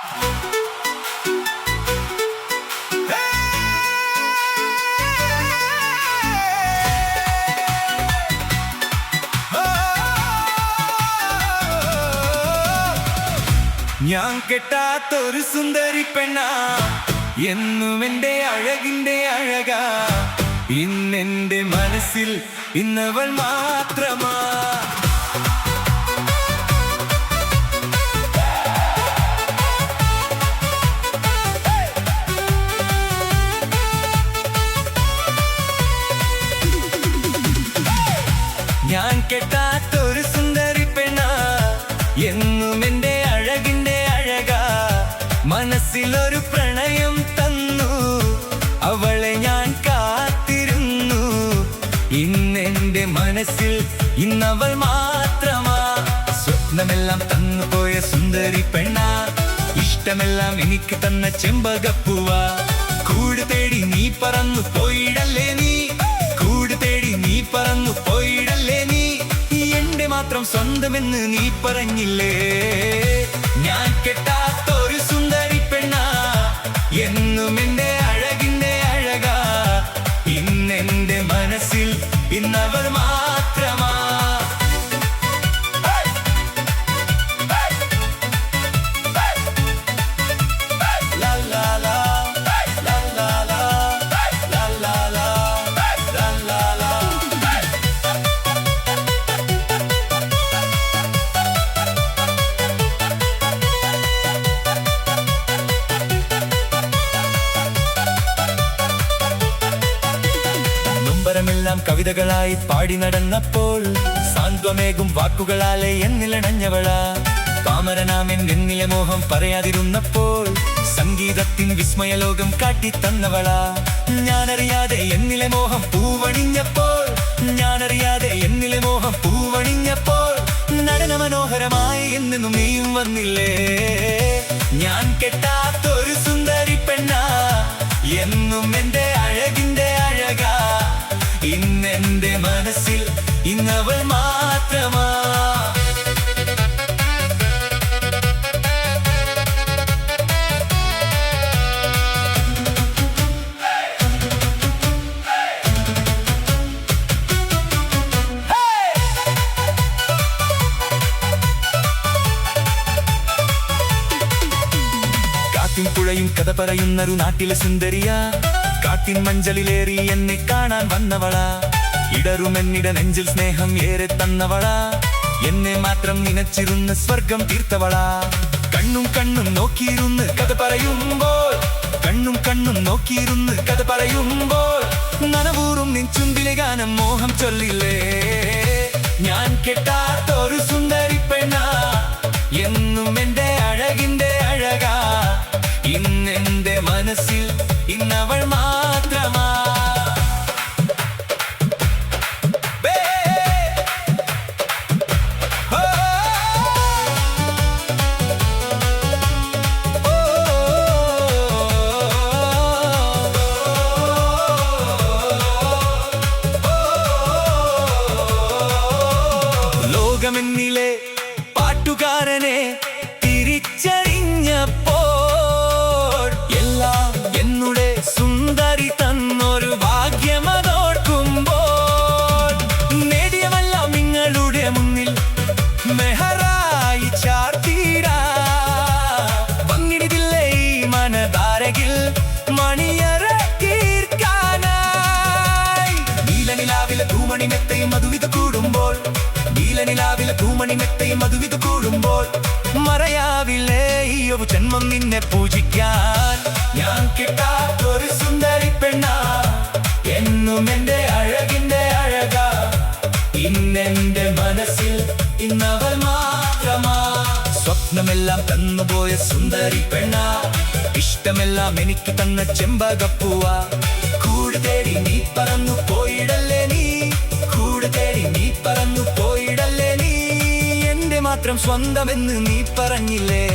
ഞാൻ കെട്ടാത്തൊരു സുന്ദരി പെണ്ണാ, എന്നും എന്റെ അഴകിന്റെ അഴകാ. ഇന്നെന്റെ മനസ്സിൽ ഇന്നവൾ മാത്രമാ. ഞാൻ കെട്ടാത്തൊരു സുന്ദരി പെണ്ണാ, എന്നും എന്റെ അഴകിന്റെ അഴകാ. മനസ്സിലൊരു പ്രണയം തന്നു, അവളെ ഞാൻ കാത്തിരുന്നു. ഇന്നെന്റെ മനസ്സിൽ ഇന്നവൾ മാത്രമാ. സ്വപ്നമെല്ലാം തന്നുപോയ സുന്ദരി പെണ്ണാ, ഇഷ്ടമെല്ലാം എനിക്ക് തന്ന ചെമ്പകപ്പൂവാ. കൂട് തേടി നീ പറന്നു പോയിടല്ലേ നീ, കൂട് തേടി നീ പറന്നു പോയിടല്ലേ നീ. എന്റെ മാത്രം സ്വന്തമെന്ന് നീ പറഞ്ഞില്ലേ. ഞാൻ കെട്ടാത്തൊരു സുന്ദരി പെണ്ണാ, എന്നും എന്റെ അഴകിന്റെ അഴകാ. ഇന്നെന്റെ മനസ്സിൽ ഇന്നവൾ മാത്രമാ. െല്ലാം കവിതകളായി പാടി നടന്നപ്പോൾ, സാന്ത്വമേകും വാക്കുകളാലെ എന്നിലണഞ്ഞവളാ. പാമരനാമൻ എന്നിലെ മോഹം പറയാതിരുന്നപ്പോൾ, സംഗീതത്തിൻ വിസ്മയലോകം കാട്ടിത്തന്നവളാ. ഞാനറിയാതെ എന്നിലെ മോഹം പൂവണിഞ്ഞപ്പോൾ, ഞാനറിയാതെ എന്നിലെ മോഹം പൂവണിഞ്ഞപ്പോൾ, നടന മനോഹരമായി എന്നും നീയും വന്നില്ലേ. ഞാൻ കെട്ടാത്തൊരു സുന്ദരി പെണ്ണാ, എന്നും എന്റെ അഴകിന്റെ അഴകാ. ഇന്നെന്റെ മനസ്സിൽ ഇന്നവൾ മാത്രമാ. കാറ്റും പുഴയും കഥ പറയുന്നൊരു നാട്ടിലെ സുന്ദരിയാ. കാട്ടിൻ മഞ്ചലിലേറി എന്നെ കാണാൻ വന്നവളാ. ഇടറുമെന്നിട നെഞ്ചിൽ സ്നേഹം ഏറെ തന്നവളാ. എന്നെ മാത്രം നിനച്ചിരുന്ന് സ്വർഗം തീർത്തവളാ. കണ്ണും കണ്ണും നോക്കിയിരുന്ന് കഥ പറയുമ്പോൾ, കണ്ണും കണ്ണും നോക്കിയിരുന്ന് കഥ പറയുമ്പോൾ, നനവൂറും നിൻ ചുണ്ടിലെ ഗാനം മോഹം ചൊല്ലില്ലേ. ഞാൻ കെട്ടാത്തൊരു സുന്ദരി പെണ്ണാ, എന്നും എന്റെ അഴകിന്റെ അഴകാ. ഇന്നെന്റെ മനസ്സിൽ ഇന്നവൾ മാത്രമാ. ലോകമെന്നിലെ പാട്ടുകാരനെ തിരിച്ചറിഞ്ഞപ്പോൾ, എല്ലാം എന്നുടെ സുന്ദരി തന്നൊരു ഭാഗ്യമതോർക്കുമ്പോൾ, നേടിയവെല്ലാം നിങ്ങളുടെ മുന്നിൽ മെഹറായി ചാർത്തിടാ. പങ്കിടിതില്ലേ ഈ മനതാരകിൽ മണിയറ തീർക്കാനായി. നീലനിലാവിലെ തൂമണി മെത്തയും മധുവിധ കൂടുമ്പോൾ, നീലനിലാവിലെ തൂമണി മെത്തയും മധുവിധ കൂടുമ്പോൾ, മറയാവില്ലേ ഈ ഒരു ജന്മം നിന്നെ പൂജിക്കാൻ. ഞാൻ കെട്ടാത്തൊരു സുന്ദരി പെണ്ണാ, എന്നും എന്റെ അഴകിന്റെ അഴകാ. ഇന്നെന്റെ മനസ്സിൽ ഇന്നവൾ മാത്രമാ. സ്വപ്നമെല്ലാം തന്നുപോയ സുന്ദരി പെണ്ണാ, ഇഷ്ടമെല്ലാം എനിക്ക് തന്ന ചെമ്പകപ്പൂവാ. കൂട് തേടി നീ പറന്നു പോയിടല്ലേ നീ, കൂട് തേടി നീ പറന്നു പോയിടല്ലേ നീ. എന്റെ മാത്രം സ്വന്തമെന്ന് നീ പറഞ്ഞില്ലേ.